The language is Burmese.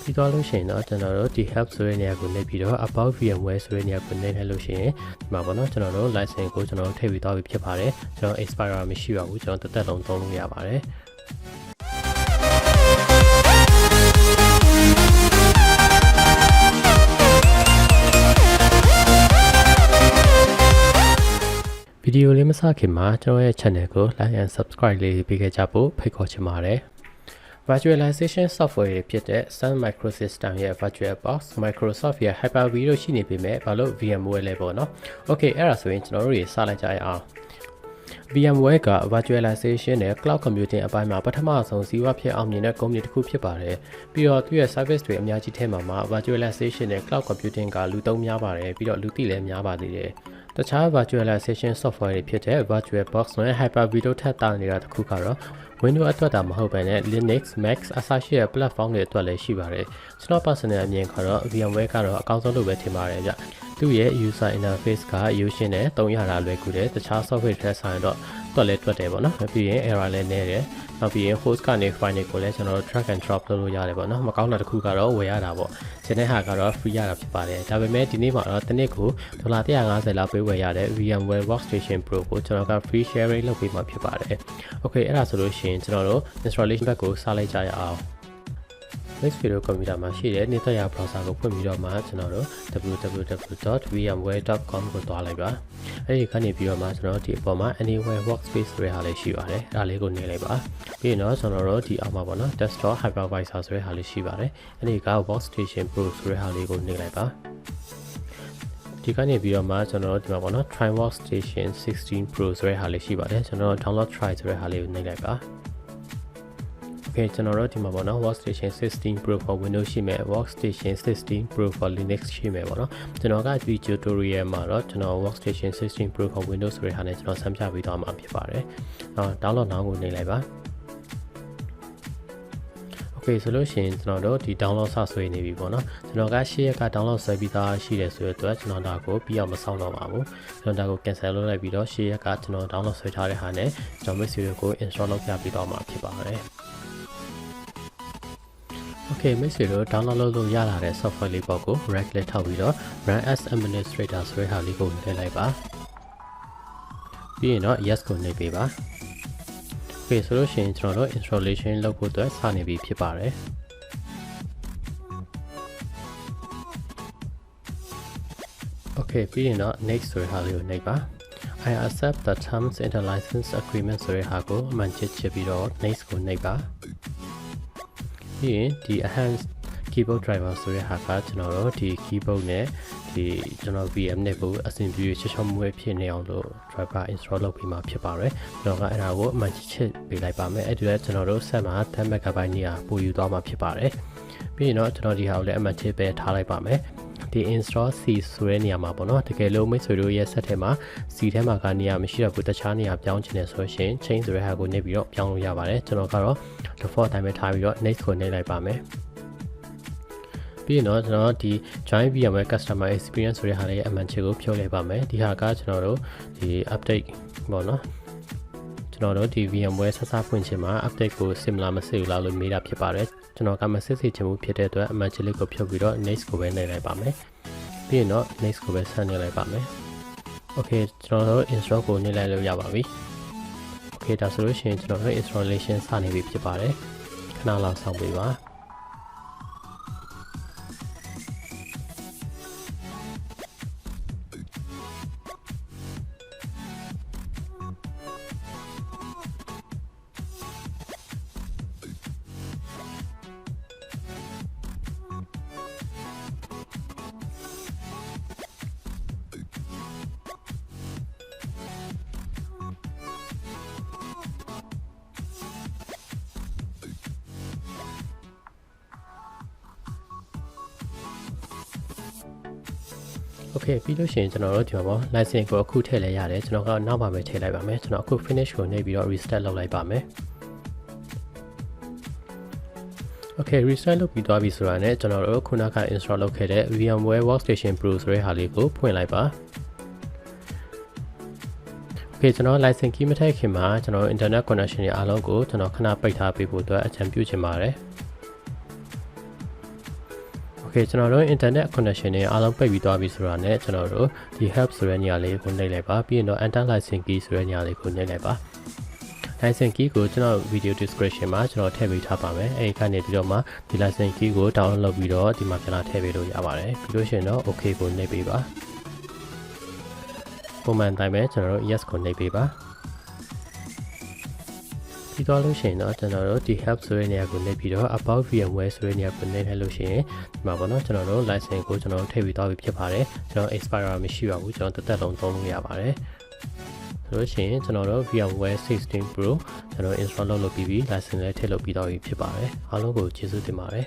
ပြီးတော့လို့ရှိရင်တော့ကျွန်တော်တို့ဒီ help ဆိုတဲ့နေရာကိုနှိပ်ပြီးတော့ about VMware ဆိုတဲ့နေရာကိုနှိပ်လိုက်လို့ရှိရင်ဒီမှာပေါ့နော်ကျွန်တော်တို့ license ကိုကျွန်တော်တို့ထည့်ပြီးသွားပြီဖြစ်ပါတယ်ကျွန်တော် expire မရှိပါဘူးကျွန်တော်တစ်သက်လုံးသုံးလို့ရပါတယ်ဗီဒီယိုလေးမစခင်မှာကျွန်တော်ရဲ့ channel ကို like and subscribe လေးပေးခဲ့ကြဖို့ဖိတ်ခေါ်ချင်ပါတယ် virtualization software တွေဖြစ်တဲ့ Sun Microsystem ရဲ့ VirtualBox Microsoft ရဲ့ Hyper-V တို့ရှိနေပေမဲ့ဘာလို့ VMware လဲပေါ့နော် Okay အဲ့ဒါဆိုရင်ကျွန်တော်တို့တွေစလိုက်ကြရအောင် VMware က virtualization နဲ့ cloud computing အပိုင်းမှာပထမဆုံးစီးပွားဖြစ်အောင်မြင်တဲ့ကုမ္ပဏီတစ်ခုဖြစ်ပါတယ်ပြီးတော့သူ့ရဲ့ service တွေအများကြီးထဲမှာ virtualization နဲ့ cloud computing ကလူသုံးများပါတယ်ပြီးတော့လူသိလည်းများပါသေးတယ်တခြား virtualization software တွေဖြစ်တဲ့ VirtualBox နဲ့ Hyper-V တို့ထပ်တာနေတာတစ်ခုကတော့ Windows အတွက်တာမဟုတ်ဘဲနဲ့ Linux, Mac အစရှိတဲ့ platform တွေအတွက်လည်းရှိပါတယ်ကျွန်တော် personal အမြင်ကတော့ VMware ကတော့အကောင်းဆုံးလို့ပဲထင်ပါတယ်ဗျသူ့ရဲ့ user interface ကရိုးရှင်းတယ်သုံးရတာလွယ်ကူတယ်တခြား software တွေဆိုင်တော့တွက်လဲတွက်တယ်ပေါ့နော်ပြီးရင် error လည်းနည်းတယ်နောက်ပြီးရင် host ကနေ file တွေကိုလည်းကျွန်တော်တို့ drag and drop လုပ်လို့ရတယ်ပေါ့နော်မကောင်းတာတစ်ခုကတော့ဝယ်ရတာပေါ့ကျန်တဲ့ဟာကတော့ free ရတာဖြစ်ပါတယ်ဒါပေမဲ့ဒီနေ့မှာတော့တစ်နှစ်ကို$150လောက်ပေးဝယ်ရတဲ့ VMware Workstation Pro ကိုကျွန်တော်က free sharing လုပ်ပေးမှာဖြစ်ပါတယ် Okay အဲ့ဒါဆိုလို့ရှိရင်ကျွန်တော်တို့ installation ဘက်ကိုစလိုက်ကြရအောင် Next video computer မှာရှိတဲ့နေသက်ရ browser ကိုဖွင့်ပြီးတော့မှကျွန်တော်တို့ www.vmware.com ကိုသွားလိုက်ပါအဲဒီကနေပြီးတော့မှကျွန်တော်တို့ဒီအပေါ်မှာ anywhere workspace ဆိုတဲ့ဟာလေးရှိပါတယ်အဲဒါလေးကိုနှိပ်လိုက်ပါပြီးရင်တော့ကျွန်တော်တို့ဒီအောက်မှာပေါ့နော် desktop hypervisor ဆိုတဲ့ဟာလေးရှိပါတယ်အဲဒီက workstation pro ဆိုတဲ့ဟာလေးကိုနှိပ်လိုက်ပါဒီကနေပြီးတော့မှကျွန်တော်တို့ဒီမှာပေါ့နော် try workstation 16 pro ဆိုတဲ့ဟာလေးရှိပါတယ်ကျွန်တော်တို့ download try ဆိုတဲ့ဟာလေးကိုနှိပ်လိုက်ပါကျွန်တော်တို့ဒီမှာပေါ့နော် Workstation 16 Pro for Windows ရှိမယ် Workstation 16 Pro for Linux ရှိမယ်ပေါ့နော်ကျွန်တော်ကဒီ tutorial မှာတော့ကျွန်တော် Workstation 16 Pro for Windows ဆိုတဲ့ဟာနဲ့ကျွန်တော်ဆန်းပြပေးသွားမှာဖြစ်ပါတယ်download now ကိုနှိပ်လိုက်ပါ Okay ဆိုလို့ရှိရင်ကျွန်တော်တို့ဒီ download စဆွဲနေပြီပေါ့နော်ကျွန်တော်ကရှေ့ရက်က download ဆွဲပြီးသားရှိတယ်ဆိုတဲ့အတွက်ကျွန်တော်ဒါကိုပြီးအောင်မဆောင်တော့ပါဘူးကျွန်တော်ဒါကို cancel လုပ်လိုက်ပြီးတော့ရှေ့ရက်ကကျွန်တော် download ဆွဲထားတဲ့ဟာနဲ့ကျွန်တော် Mixer ကို install လုပ်ပြပြီးတော့မှာဖြစ်ပါတယ်Okay မိတ်ဆွေတို့ download လုပ်လို့ရလာတဲ့ software လေးပေါ့ကို right click ထောက်ပြီးတော့ run as administrator ဆိုတဲ့ဟာလေးကိုထည့်လိုက်ပါပြီးရင်တော့ yes ကိုနှိပ်ပေးပါ Okay ဆိုလို့ရှိရင်ကျွန်တော်တို့ installation လုပ်ဖို့အတွက်စနေပြီဖြစ်ပါတယ် Okay ပြီးရင်တော့ next ဆိုတဲ့ဟာလေးကိုနှိပ်ပါ I accept the terms in the license agreement ဆိုတဲ့ဟာကိုအမှန်ချစ်ပြီးတော့ next ကိုနှိပ်ပါပြီးရင်ဒီ enhanced keyboard driver ဆိုတဲ့ဟာကကျွန်တော်တို့ဒီ keyboard နဲ့ဒီကျွန်တော် VM နဲ့ကိုအဆင်ပြေချောချောမွေ့ဖြစ်နေအောင်လို့ driver install လုပ်ပြီးမှဖြစ်ပါတယ်ကျွန်တော်ကအဲ့ဒါကိုအမှန်ချစ်ပေးလိုက်ပါမယ်အဲ့ဒီတော့ကျွန်တော်တို့ဆက်မှာ 10MB နေရာပို့ယူသွားမှာဖြစ်ပါတယ်ပြီးရင်တော့ကျွန်တော်ဒီဟာကိုလည်းအမှန်ချစ်ပဲထားလိုက်ပါမယ်ဒီ install C ဆိုတဲ့နေရာမှာပေါ့နော်တကယ်လို့မိတ်ဆွေတို့ရဲ့ set ထဲမှာ C ထဲမှာကနေရာမရှိတော့ဘူးတခြားနေရာပြောင်းချင်တယ်ဆိုရင် change ဆိုတဲ့ဟာကိုနှိပ်ပြီးတော့ပြောင်းလို့ရပါတယ်ကျွန်တော်ကတော့ default အတိုင်းပဲထားပြီးတော့ next ကိုနှိပ်လိုက်ပါမယ်ပြီးရင်တော့ကျွန်တော်ဒီ join VMware customer experience ဆိုတဲ့ဟာလေးရဲ့အမှန်ချစ်ကိုဖြုတ်လိုက်ပါမယ်ဒီဟာကကျွန်တော်တို့ဒီ update ပေါ့နော်ကျွန်တော်တို့ဒီ VMware ဆက်စဖွင့်ခြင်းမှာ update ကို similar မစစ်ဘူးလားလို့မေးတာဖြစ်ပါတယ်ကျွန်တော်ကမစစ်စေချင်ဘူးဖြစ်တဲ့အတွက်အမှန်ချစ်လေးကိုဖြုတ်ပြီးတော့ next ကိုပဲနှိပ်လိုက်ပါမယ်ပြီးရင်တော့ next ကိုပဲဆက်နှိပ်လိုက်ပါမယ် Okay ကျွန်တော်တို့ install ကိုနှိပ်လိုက်လို့ရပါပြီ Okay ဒါဆိုလို့ရှိရင်ကျွန်တော်တို့ installation စနေပြီဖြစ်ပါတယ်ခဏလောက်စောင့်ပေးပါ Okay ပြီးလို့ရှိရင်ကျွန်တော်တို့ဒီမှာပေါ့ license ကိုအခုထည့်လဲရတယ်ကျွန်တော်ကနောက်မှပဲထည့်လိုက်ပါမယ်ကျွန်တော်အခု finish ကိုနှိပ်ပြီးတော့ restart လုပ်လိုက်ပါမယ် Okay restart လုပ်ပြီးသွားပြီဆိုတာနဲ့ကျွန်တော်တို့ခုနက install လုပ်ခဲ့တဲ့ VMware Workstation Pro ဆိုတဲ့ဟာလေးကိုဖွင့်လိုက်ပါ Okay ကျွန်တော် license key မထည့်ခင်မှာကျွန်တော် internet connection တွေအားလုံးကိုကျွန်တော်ခဏပိတ်ထားပေးဖို့အတွက်အကြံပြုချင်ပါတယ် Okay ကျွန်တော်တို့ internet connection တွေအားလုံးပိတ်ပြီးသွားပြီဆိုတာနဲ့ကျွန်တော်တို့ဒီ help ဆိုတဲ့နေရာလေးကိုနှိပ်လိုက်ပါပြီးရင်တော့ enter license key ဆိုတဲ့နေရာလေးကိုနှိပ်လိုက်ပါ license key ကိုကျွန်တော် video description မှာကျွန်တော်ထည့်ပေးထားပါမယ်အဲဒီကနေပြီးတော့မှဒီ license key ကို download လုပ်ပြီးတော့ဒီမှာပြန်လာထည့်ပေးလို့ရပါတယ်ပြီးလို့ရှိရင်တော့ okay ကိုနှိပ်ပေးပါပုံမှန်တိုင်းပဲကျွန်တော်တို့ yes ကိုနှိပ်ပေးပါပြီးတော့လို့ရှိရင်တော့ကျွန်တော်တို့ဒီ help ဆိုတဲ့နေရာကိုနှိပ်ပြီးတော့ about VMware ဆိုတဲ့နေရာကိုနှိပ်လိုက်လို့ရှိရင်ဒီမှာပေါ့နော်ကျွန်တော်တို့ license ကိုကျွန်တော်တို့ထည့်ပြီးသွားပြီဖြစ်ပါတယ်ကျွန်တော် expire မရှိပါဘူးကျွန်တော်တစ်သက်လုံးသုံးလို့ရပါတယ်ဆိုလို့ရှိရင်ကျွန်တော်တို့ VMware 16 Pro ကျွန်တော် install လုပ်ပြီးပြီ license လည်းထည့်လုပ်ပြီးတော့ပြီဖြစ်ပါတယ်အားလုံးကိုကျေးဇူးတင်ပါတယ်